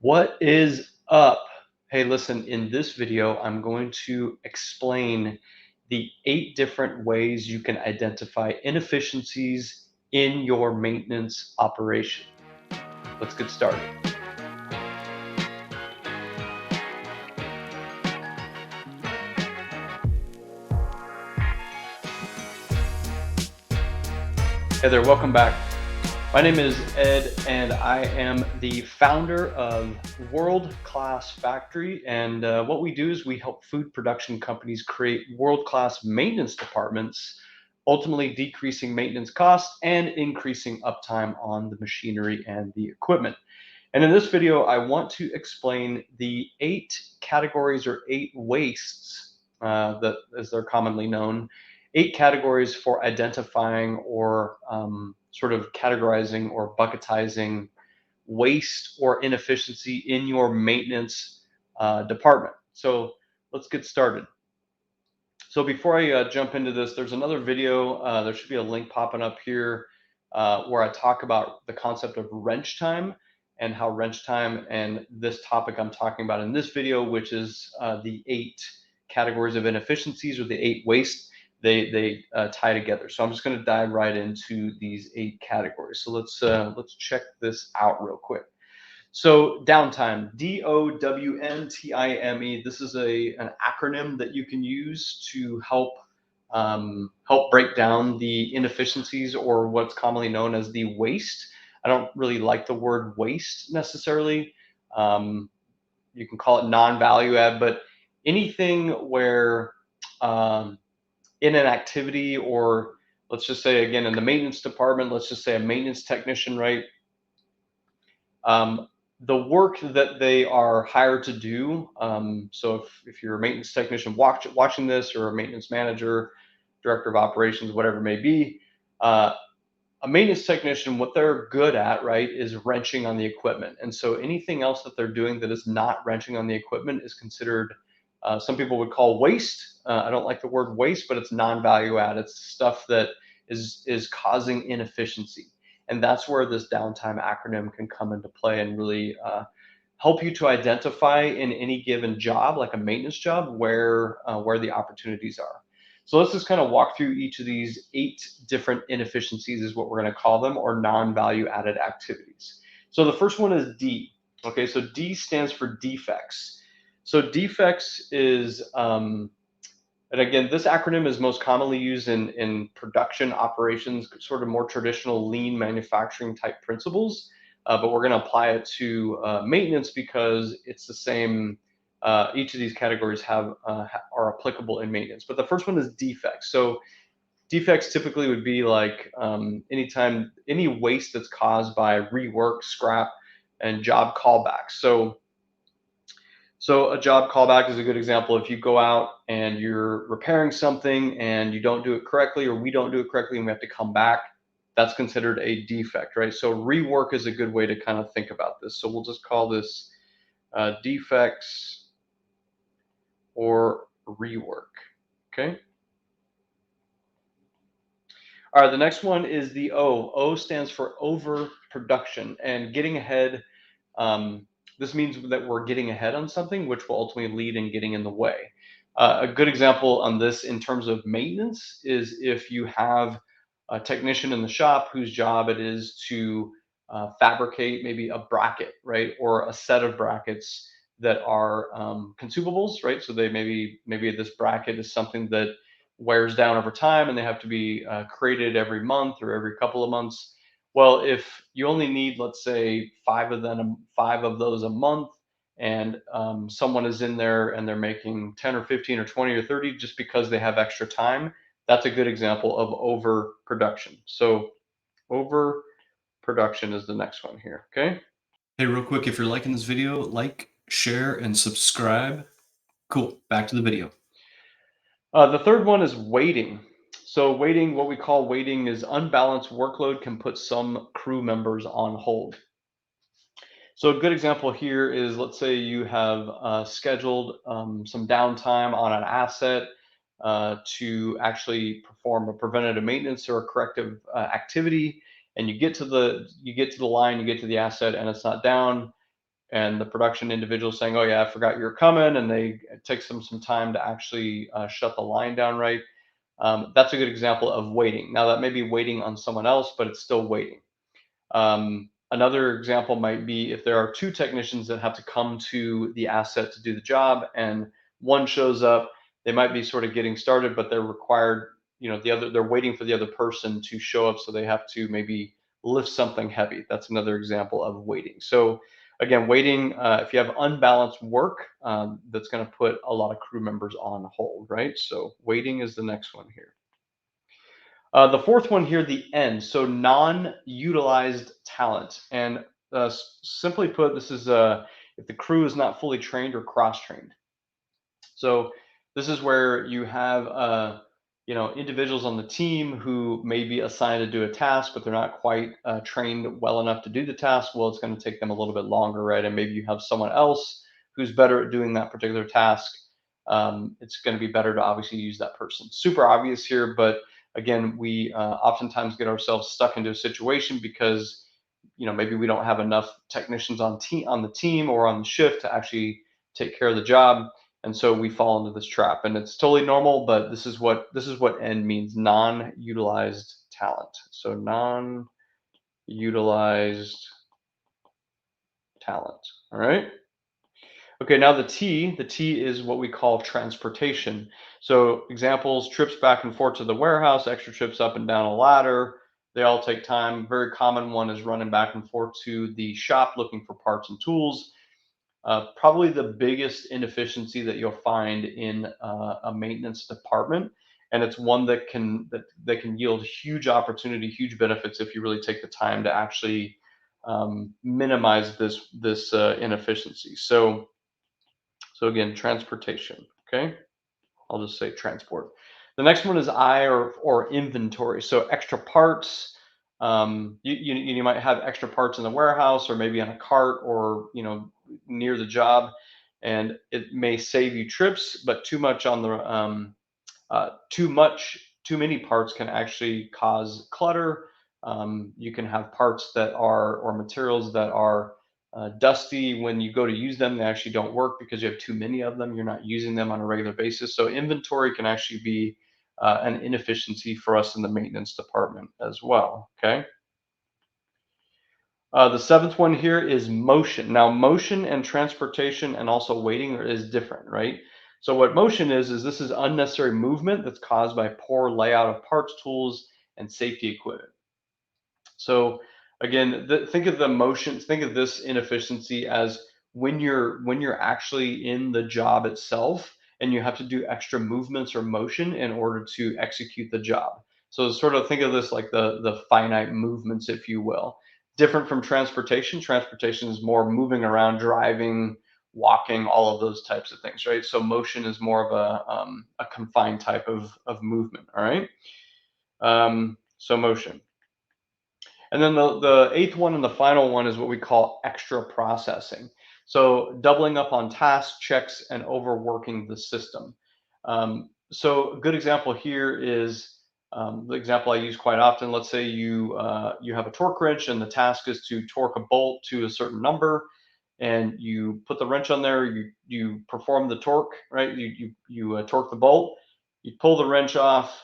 What is up? Hey, listen, in this video, I'm going to explain the 8 different ways you can identify inefficiencies in your maintenance operation. Let's get started. Hey there, welcome back. My name is Ed, and I am the founder of World Class Factory. And what we do is we help food production companies create world class maintenance departments, ultimately decreasing maintenance costs and increasing uptime on the machinery and the equipment. And in this video, I want to explain the 8 categories or 8 wastes, that, as they're commonly known, 8 categories for identifying or sort of categorizing or bucketizing waste or inefficiency in your maintenance department. So let's get started. So before I jump into this, there's another video. There should be a link popping up here where I talk about the concept of wrench time and how wrench time and this topic I'm talking about in this video, which is the 8 categories of inefficiencies or the 8 waste, they tie together. So I'm just going to dive right into these 8 categories. So let's check this out real quick. So downtime, DOWNTIME. This is an acronym that you can use to help break down the inefficiencies or what's commonly known as the waste. I don't really like the word waste necessarily. You can call it non-value add, but anything where in an activity, or let's just say again in the maintenance department, let's just say a maintenance technician, right? The work that they are hired to do. So if you're a maintenance technician watching this, or a maintenance manager, director of operations, whatever it may be, a maintenance technician, what they're good at, right, is wrenching on the equipment. And so anything else that they're doing that is not wrenching on the equipment is considered, some people would call waste. I don't like the word waste, but it's non-value add. It's stuff that is causing inefficiency. And that's where this downtime acronym can come into play and really help you to identify in any given job, like a maintenance job, where the opportunities are. So let's just kind of walk through each of these 8 different inefficiencies, is what we're going to call them, or non-value added activities. So the first one is D. Okay, so D stands for defects. So defects is, and again, this acronym is most commonly used in production operations, sort of more traditional lean manufacturing type principles. But we're going to apply it to maintenance because it's the same. Each of these categories are applicable in maintenance. But the first one is defects. So defects typically would be like any waste that's caused by rework, scrap, and job callbacks. So a job callback is a good example. If you go out and you're repairing something and you don't do it correctly, or we don't do it correctly and we have to come back, that's considered a defect, right? So rework is a good way to kind of think about this. So we'll just call this defects or rework, okay? All right, the next one is the O. O stands for overproduction and getting ahead. This means that we're getting ahead on something, which will ultimately lead in getting in the way. A good example on this in terms of maintenance is if you have a technician in the shop whose job it is to fabricate maybe a bracket, right, or a set of brackets that are consumables, right? So maybe this bracket is something that wears down over time, and they have to be created every month or every couple of months. Well, if you only need, let's say, 5 of those a month, and someone is in there and they're making 10 or 15 or 20 or 30 just because they have extra time, that's a good example of overproduction. So overproduction is the next one here, okay? Hey, real quick, if you're liking this video, like, share, and subscribe. Cool, back to the video. The third one is waiting. So waiting, what we call waiting, is unbalanced workload can put some crew members on hold. So a good example here is, let's say you have scheduled some downtime on an asset to actually perform a preventative maintenance or a corrective activity, and you get to the line, you get to the asset, and it's not down. and the production individual saying, "Oh yeah, I forgot you're coming," and it takes them some time to actually shut the line down right. That's a good example of waiting. Now that may be waiting on someone else, but it's still waiting. Another example might be if there are two technicians that have to come to the asset to do the job, and one shows up, they might be sort of getting started, but they're required, they're waiting for the other person to show up, so they have to maybe lift something heavy. That's another example of waiting. So again, waiting, if you have unbalanced work, that's going to put a lot of crew members on hold, right? So waiting is the next one here. The fourth one here, the end. So non-utilized talent. And simply put, this is if the crew is not fully trained or cross-trained. So this is where you have individuals on the team who may be assigned to do a task, but they're not quite trained well enough to do the task. Well, it's going to take them a little bit longer, right? And maybe you have someone else who's better at doing that particular task. It's going to be better to obviously use that person. Super obvious here, but again, we oftentimes get ourselves stuck into a situation because maybe we don't have enough technicians on the team or on the shift to actually take care of the job, and so we fall into this trap, and it's totally normal. But this is what end means: non-utilized talent. So non-utilized talent. All right. Okay, now the T is what we call transportation. So examples: trips back and forth to the warehouse, extra trips up and down a ladder. They all take time. Very common one is running back and forth to the shop looking for parts and tools. Probably the biggest inefficiency that you'll find in a maintenance department, and it's one that can yield huge opportunity, huge benefits if you really take the time to actually minimize this inefficiency. So again, transportation. Okay, I'll just say transport. The next one is I or inventory. So extra parts. You might have extra parts in the warehouse or maybe on a cart or near the job, and it may save you trips, but too many parts can actually cause clutter. You can have parts that are or materials that are dusty. When you go to use them, they actually don't work because you have too many of them. You're not using them on a regular basis. So inventory can actually be an inefficiency for us in the maintenance department as well. Okay. The seventh one here is motion. Now, motion and transportation and also waiting is different, right? So, what motion is this is unnecessary movement that's caused by poor layout of parts, tools, and safety equipment. So again, think of the motions. Think of this inefficiency as when you're actually in the job itself, and you have to do extra movements or motion in order to execute the job. So sort of think of this like the finite movements, if you will. Different from transportation. Transportation is more moving around, driving, walking, all of those types of things, right? So motion is more of a confined type of movement. All right. So motion. And then the eighth one and the final one is what we call extra processing. So doubling up on tasks, checks, and overworking the system. So a good example here is the example I use quite often. Let's say you have a torque wrench and the task is to torque a bolt to a certain number, and you put the wrench on there. You perform the torque, right? You torque the bolt. You pull the wrench off,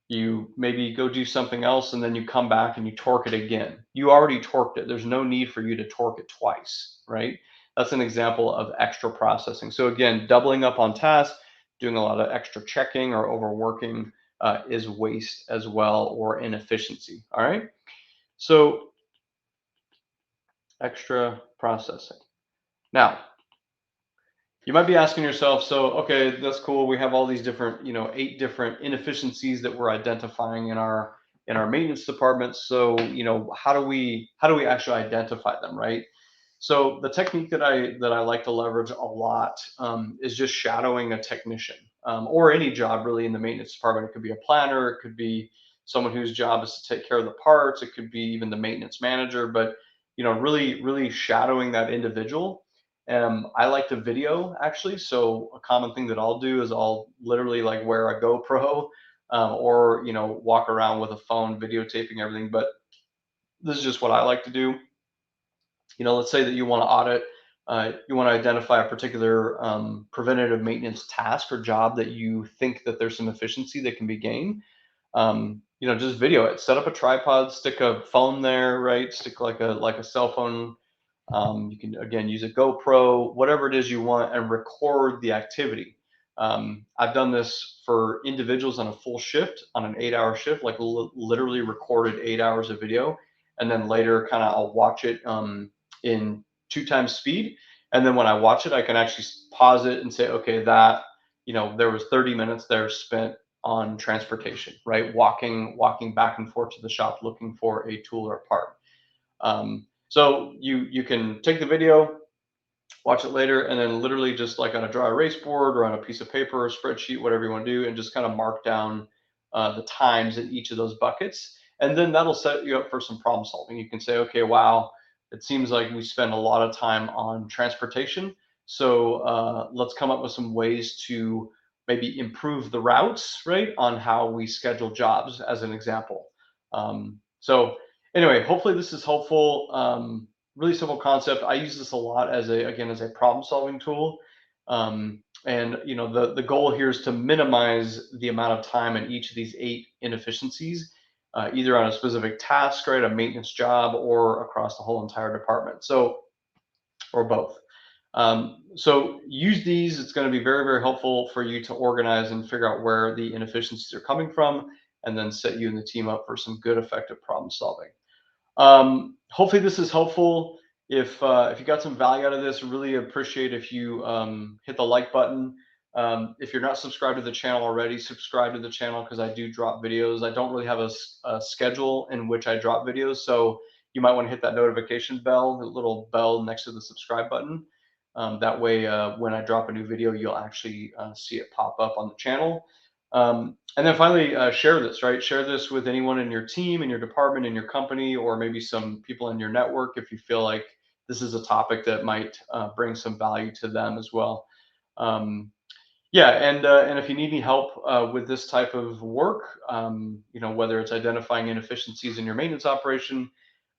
you maybe go do something else, and then you come back and you torque it again. You already torqued it. There's no need for you to torque it twice, right? That's an example of extra processing. So again, doubling up on tasks, doing a lot of extra checking or overworking is waste as well, or inefficiency. All right. So extra processing. Now, you might be asking yourself, so okay, that's cool. We have all these different, 8 different inefficiencies that we're identifying in our maintenance department. So, how do we actually identify them, right? So the technique that I like to leverage a lot is just shadowing a technician, or any job really in the maintenance department. It could be a planner, it could be someone whose job is to take care of the parts, it could be even the maintenance manager, but really, really shadowing that individual. I like to video actually. So a common thing that I'll do is I'll literally like wear a GoPro, or walk around with a phone videotaping everything. But this is just what I like to do. Let's say that you want to audit You want to identify a particular preventative maintenance task or job that you think that there's some efficiency that can be gained. Just video it. Set up a tripod, stick a phone there, right? Stick like a cell phone. You can again use a GoPro, whatever it is you want, and record the activity. I've done this for individuals on a full shift, on an 8-hour shift, like literally recorded 8 hours of video, and then later kind of I'll watch it in 2 times speed, and then when I watch it, I can actually pause it and say, okay, that there was 30 minutes there spent on transportation, right? Walking back and forth to the shop looking for a tool or a part. So you can take the video, watch it later, and then literally just like on a dry erase board or on a piece of paper or spreadsheet, whatever you want to do, and just kind of mark down the times in each of those buckets. And then that'll set you up for some problem solving. You can say, okay, wow, it seems like we spend a lot of time on transportation. So let's come up with some ways to maybe improve the routes, right, on how we schedule jobs, as an example. So anyway, hopefully this is helpful. Really simple concept. I use this a lot as a problem solving tool. And the goal here is to minimize the amount of time in each of these 8 inefficiencies, either on a specific task, right, a maintenance job, or across the whole entire department. So, or both. So use these. It's going to be very, very helpful for you to organize and figure out where the inefficiencies are coming from, and then set you and the team up for some good, effective problem solving. Hopefully this is helpful. If you got some value out of this, really appreciate if you hit the like button. If you're not subscribed to the channel already, subscribe to the channel, because I do drop videos. I don't really have a schedule in which I drop videos, so you might want to hit that notification bell, the little bell next to the subscribe button. That way, when I drop a new video, you'll actually see it pop up on the channel. And then finally, share this, right? Share this with anyone in your team, in your department, in your company, or maybe some people in your network if you feel like this is a topic that might bring some value to them as well. Yeah, and if you need any help with this type of work, whether it's identifying inefficiencies in your maintenance operation,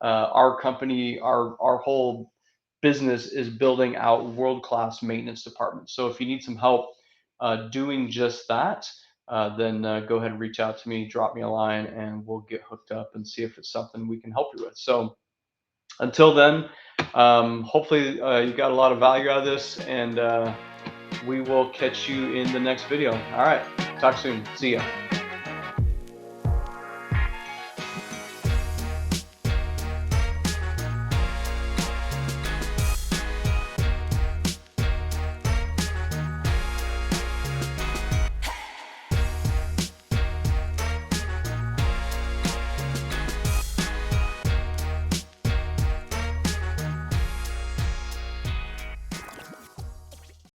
our company, our whole business is building out world-class maintenance departments. So if you need some help doing just that, then go ahead and reach out to me, drop me a line, and we'll get hooked up and see if it's something we can help you with. So until then, hopefully you got a lot of value out of this, and we will catch you in the next video. All right, talk soon. See ya.